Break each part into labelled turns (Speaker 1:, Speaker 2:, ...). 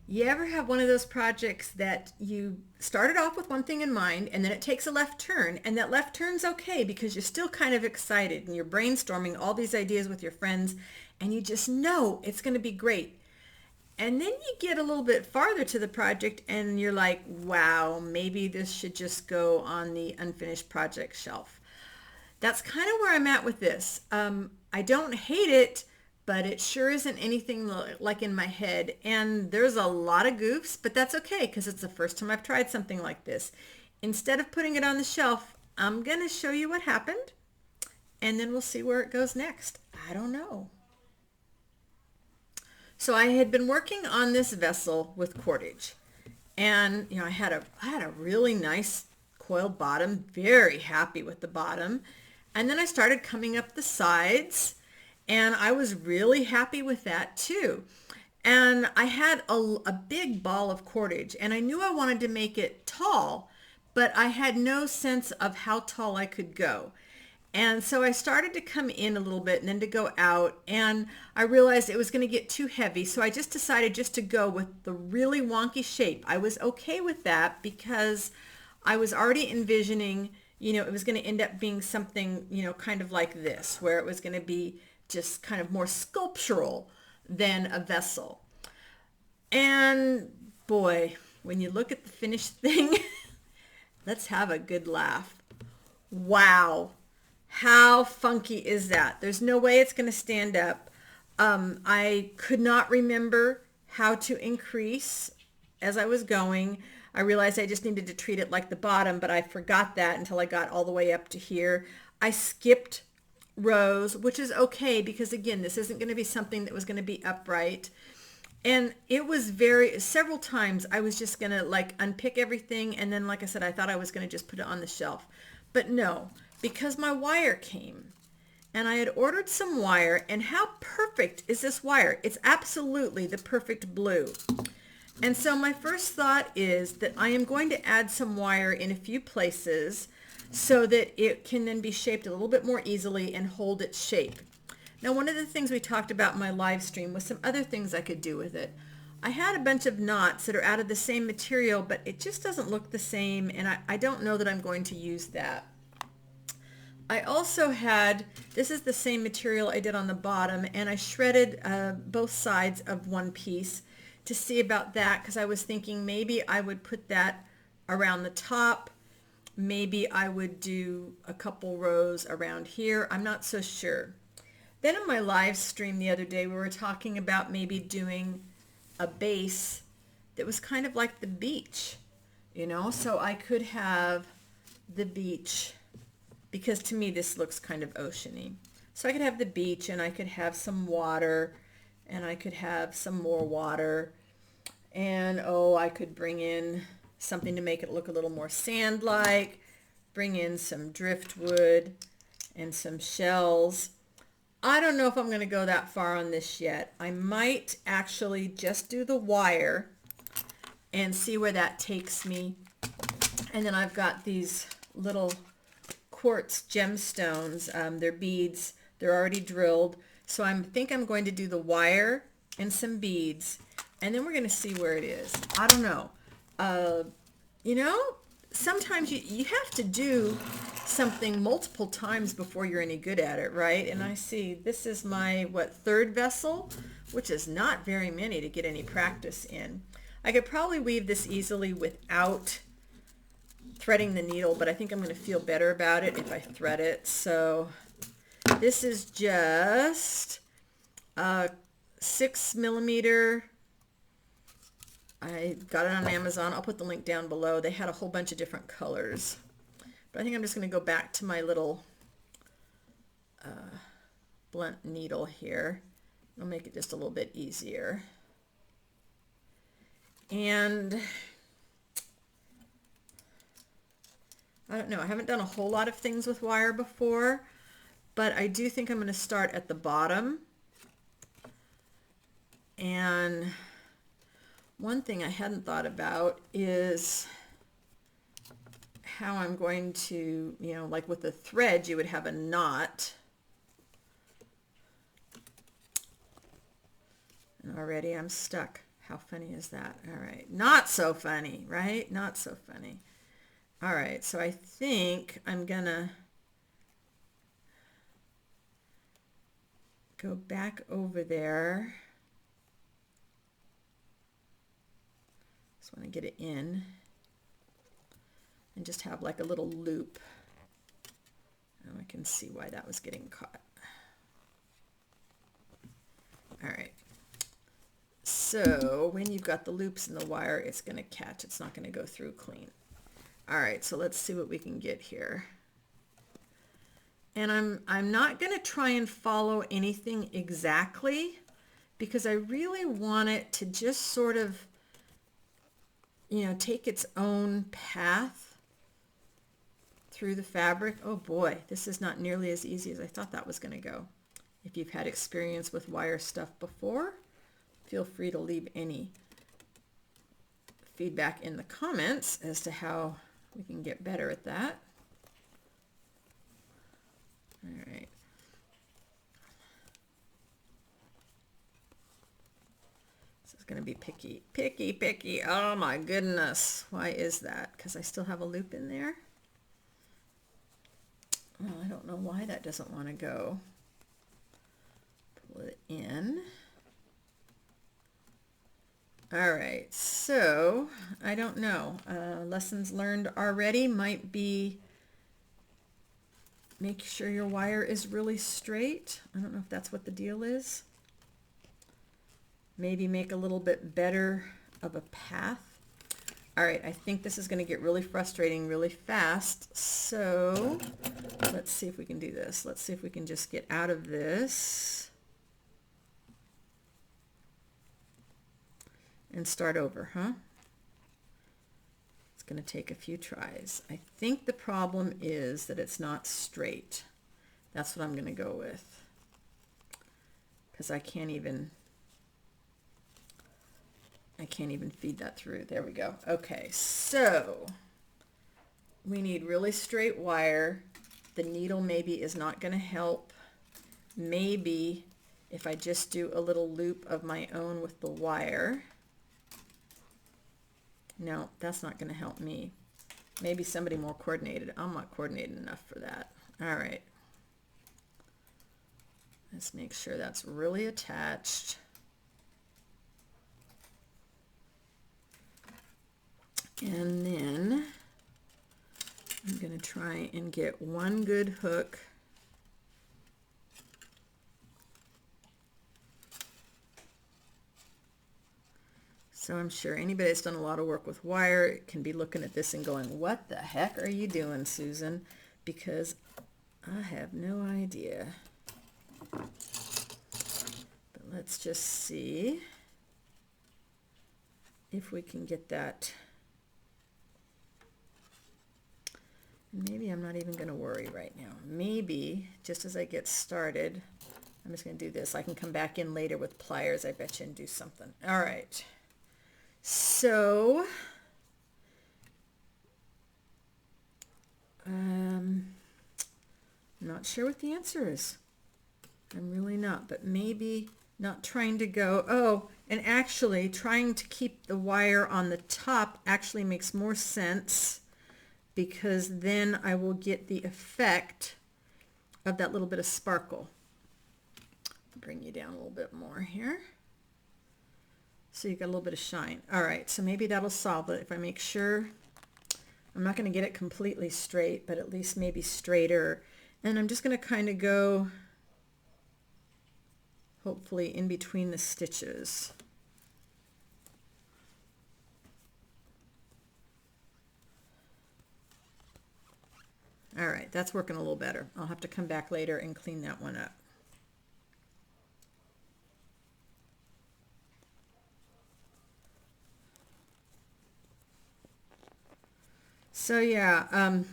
Speaker 1: You ever have one of those projects that you started off with one thing in mind and then it takes a left turn, and that left turn's okay because you're still kind of excited and you're brainstorming all these ideas with your friends and you just know it's going to be great. And then you get a little bit farther to the project and you're like, wow, maybe this should just go on the unfinished project shelf. That's kind of where I'm at with this. I don't hate it, but it sure isn't anything like in my head. And there's a lot of goofs, but that's okay because it's the first time I've tried something like this. Instead of putting it on the shelf, I'm going to show you what happened and then we'll see where it goes next. I don't know. So I had been working on this vessel with cordage, and I had a really nice coiled bottom, very happy with the bottom. And then I started coming up the sides and I was really happy with that too. And I had a big ball of cordage and I knew I wanted to make it tall, but I had no sense of how tall I could go. And so I started to come in a little bit and then to go out, and I realized it was going to get too heavy. So I just decided just to go with the really wonky shape. I was okay with that because I was already envisioning, it was going to end up being something, kind of like this, where it was going to be just kind of more sculptural than a vessel. And boy, when you look at the finished thing, let's have a good laugh. Wow. How funky is that? There's no way it's going to stand up. I could not remember how to increase as I was going. I realized I just needed to treat it like the bottom, but I forgot that until I got all the way up to here. I skipped rows, which is okay because again, this isn't going to be something that was going to be upright. And it was several times I was just going to like unpick everything. And then, like I said, I thought I was going to just put it on the shelf, but no, because my wire came and I had ordered some wire. And how perfect is this wire? It's absolutely the perfect blue. And so my first thought is that I am going to add some wire in a few places so that it can then be shaped a little bit more easily and hold its shape. Now, one of the things we talked about in my live stream was some other things I could do with it. I had a bunch of knots that are out of the same material, but it just doesn't look the same, and I don't know that I'm going to use that. I also had, this is the same material I did on the bottom, and I shredded both sides of one piece to see about that because I was thinking maybe I would put that around the top. Maybe I would do a couple rows around here. I'm not so sure. Then in my live stream the other day, we were talking about maybe doing a base that was kind of like the beach, so I could have the beach because to me this looks kind of oceany. So I could have the beach and I could have some water and I could have some more water and I could bring in something to make it look a little more sand-like, bring in some driftwood and some shells. I don't know if I'm going to go that far on this yet. I might actually just do the wire and see where that takes me. And then I've got these little quartz gemstones. They're beads. They're already drilled. So I think I'm going to do the wire and some beads. And then we're going to see where it is. I don't know. Sometimes you have to do something multiple times before you're any good at it, right? And I see this is my, third vessel, which is not very many to get any practice in. I could probably weave this easily without threading the needle, but I think I'm going to feel better about it if I thread it. So this is just a 6mm. I got it on Amazon. I'll put the link down below. They had a whole bunch of different colors. But I think I'm just going to go back to my little blunt needle here. I'll make it just a little bit easier. And I don't know. I haven't done a whole lot of things with wire before, but I do think I'm going to start at the bottom. And one thing I hadn't thought about is how I'm going to, like with the thread, you would have a knot. And already I'm stuck. How funny is that? All right, not so funny, right? Not so funny. All right, so I think I'm gonna go back over there. Just want to get it in and just have like a little loop. Now I can see why that was getting caught. All right. So when you've got the loops in the wire, it's going to catch. It's not going to go through clean. All right, so let's see what we can get here. And I'm not going to try and follow anything exactly because I really want it to just sort of, you know, take its own path through the fabric. Oh boy, this is not nearly as easy as I thought that was going to go. If you've had experience with wire stuff before, feel free to leave any feedback in the comments as to how we can get better at that. All right. This is going to be picky, picky, picky. Oh my goodness. Why is that? Because I still have a loop in there? Well, I don't know why that doesn't want to go. Pull it in. All right, so I don't know. Lessons learned already might be make sure your wire is really straight. I don't know if that's what the deal is. Maybe make a little bit better of a path. All right, I think this is going to get really frustrating really fast. So let's see if we can do this. Let's see if we can just get out of this and start over, huh? It's going to take a few tries. I think the problem is that it's not straight. That's what I'm going to go with, because I can't even feed that through. There we go. Okay, so we need really straight wire. The needle maybe is not going to help. Maybe if I just do a little loop of my own with the wire. No, that's not going to help me. Maybe somebody more coordinated. I'm not coordinated enough for that. All right. Let's make sure that's really attached. And then I'm going to try and get one good hook. So I'm sure anybody that's done a lot of work with wire can be looking at this and going, what the heck are you doing, Susan? Because I have no idea. But let's just see if we can get that. Maybe I'm not even going to worry right now. Maybe just as I get started, I'm just going to do this. I can come back in later with pliers, I bet you, and do something. All right. So, I'm not sure what the answer is. I'm really not, but maybe not trying to go, oh, and actually trying to keep the wire on the top actually makes more sense, because then I will get the effect of that little bit of sparkle. Bring you down a little bit more here. So you got a little bit of shine. All right, so maybe that'll solve it if I make sure. I'm not going to get it completely straight, but at least maybe straighter. And I'm just going to kind of go, hopefully, in between the stitches. All right, that's working a little better. I'll have to come back later and clean that one up. So yeah, I'm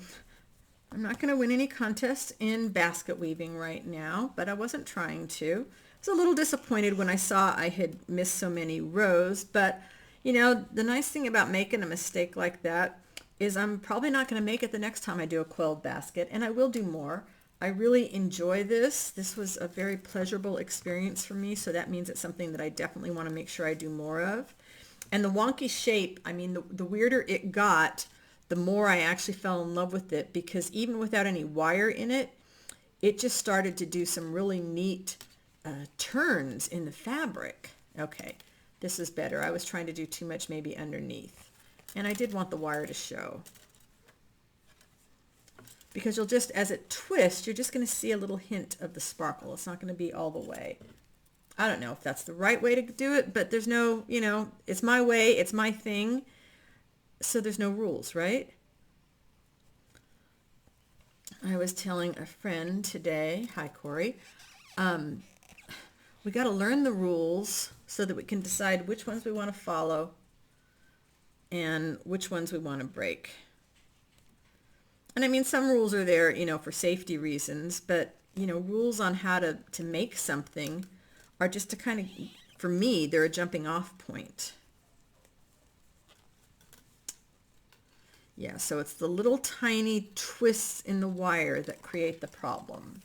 Speaker 1: not going to win any contests in basket weaving right now, but I wasn't trying to. I was a little disappointed when I saw I had missed so many rows, but you know, the nice thing about making a mistake like that is I'm probably not going to make it the next time I do a quilled basket, and I will do more. I really enjoy this. This was a very pleasurable experience for me, so that means it's something that I definitely want to make sure I do more of. And the wonky shape, I mean, the weirder it got, the more I actually fell in love with it, because even without any wire in it, it just started to do some really neat turns in the fabric. Okay, this is better. I was trying to do too much maybe underneath. And I did want the wire to show. Because you'll just, as it twists, you're just going to see a little hint of the sparkle. It's not going to be all the way. I don't know if that's the right way to do it, but there's no, you know, it's my way, it's my thing. So there's no rules, right? I was telling a friend today, hi Corey, we got to learn the rules so that we can decide which ones we want to follow and which ones we want to break. And I mean, some rules are there, you know, for safety reasons, but, you know, rules on how to make something are just to kind of, for me, they're a jumping off point. Yeah, so it's the little tiny twists in the wire that create the problem.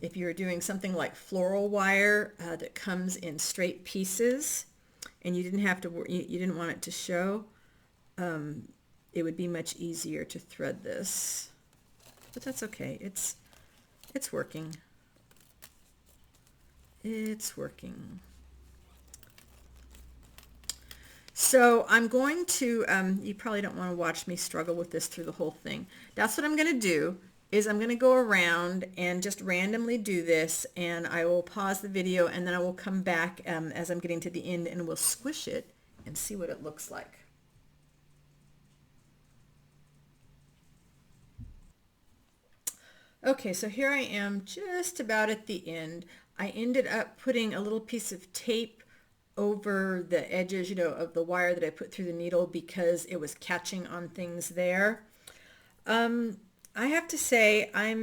Speaker 1: If you're doing something like floral wire that comes in straight pieces, and you didn't have to, you didn't want it to show, it would be much easier to thread this. But that's okay. It's working. It's working. So I'm going to, you probably don't want to watch me struggle with this through the whole thing. That's what I'm going to do, is I'm going to go around and just randomly do this, and I will pause the video, and then I will come back as I'm getting to the end, and we'll squish it and see what it looks like. Okay, so here I am just about at the end. I ended up putting a little piece of tape over the edges, you know, of the wire that I put through the needle because it was catching on things there. I have to say I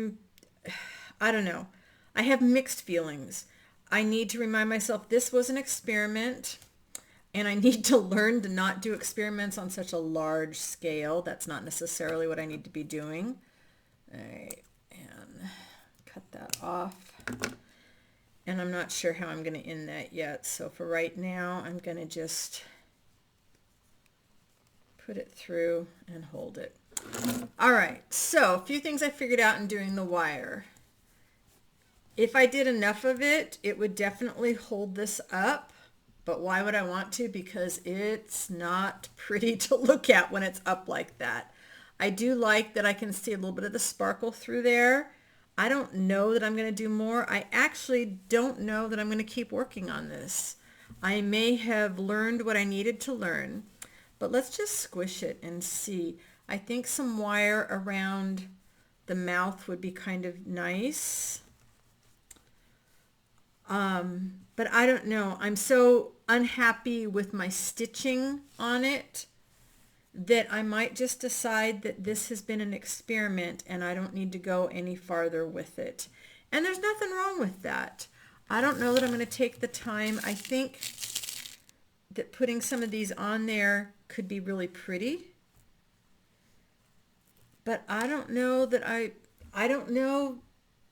Speaker 1: don't know. I have mixed feelings. I need to remind myself this was an experiment, and I need to learn to not do experiments on such a large scale. That's not necessarily what I need to be doing. All right. Cut that off, and I'm not sure how I'm going to end that yet, so for right now I'm going to just put it through and hold it. All right, so a few things I figured out in doing the wire. If I did enough of it, it would definitely hold this up, but why would I want to? Because it's not pretty to look at when it's up like that. I do like that I can see a little bit of the sparkle through there. I don't know that I'm going to do more. I actually don't know that I'm going to keep working on this. I may have learned what I needed to learn, but let's just squish it and see. I think some wire around the mouth would be kind of nice. But I don't know. I'm so unhappy with my stitching on it that I might just decide that this has been an experiment and I don't need to go any farther with it. And there's nothing wrong with that. I don't know that I'm going to take the time. I think that putting some of these on there could be really pretty. But I don't know that I don't know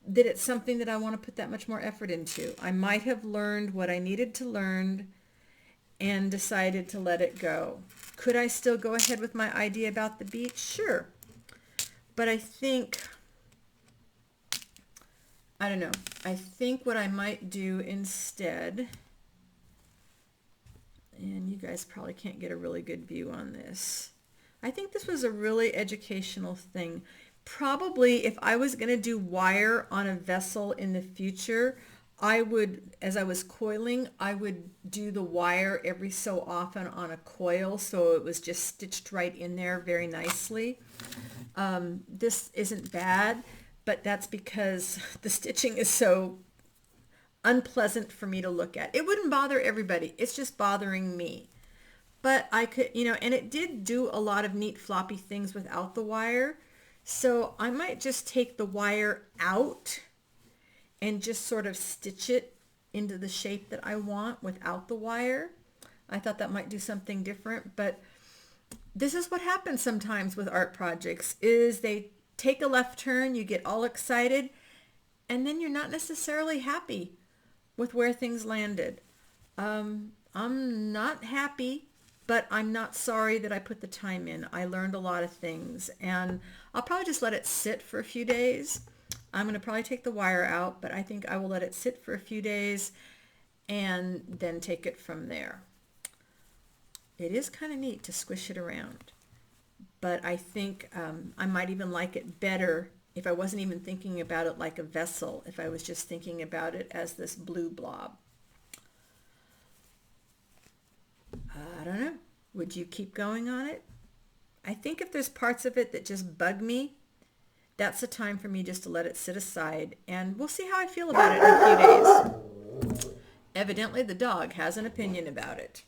Speaker 1: that it's something that I want to put that much more effort into. I might have learned what I needed to learn and decided to let it go. Could I still go ahead with my idea about the beach? Sure. But I think, I don't know, I think what I might do instead, and you guys probably can't get a really good view on this. I think this was a really educational thing. Probably if I was going to do wire on a vessel in the future, I would, as I was coiling, I would do the wire every so often on a coil so it was just stitched right in there very nicely. This isn't bad, but that's because the stitching is so unpleasant for me to look at. It wouldn't bother everybody. It's just bothering me. But I could, you know, and it did do a lot of neat floppy things without the wire. So I might just take the wire out and just sort of stitch it into the shape that I want without the wire. I thought that might do something different, but this is what happens sometimes with art projects, is they take a left turn, you get all excited, and then you're not necessarily happy with where things landed. I'm I'm not happy, but I'm not sorry that I put the time in. I learned a lot of things, and I'll probably just let it sit for a few days. I'm going to probably take the wire out, but I think I will let it sit for a few days and then take it from there. It is kind of neat to squish it around, but I think I might even like it better if I wasn't even thinking about it like a vessel, if I was just thinking about it as this blue blob. I don't know. Would you keep going on it? I think if there's parts of it that just bug me, that's the time for me just to let it sit aside, and we'll see how I feel about it in a few days. Evidently, the dog has an opinion about it.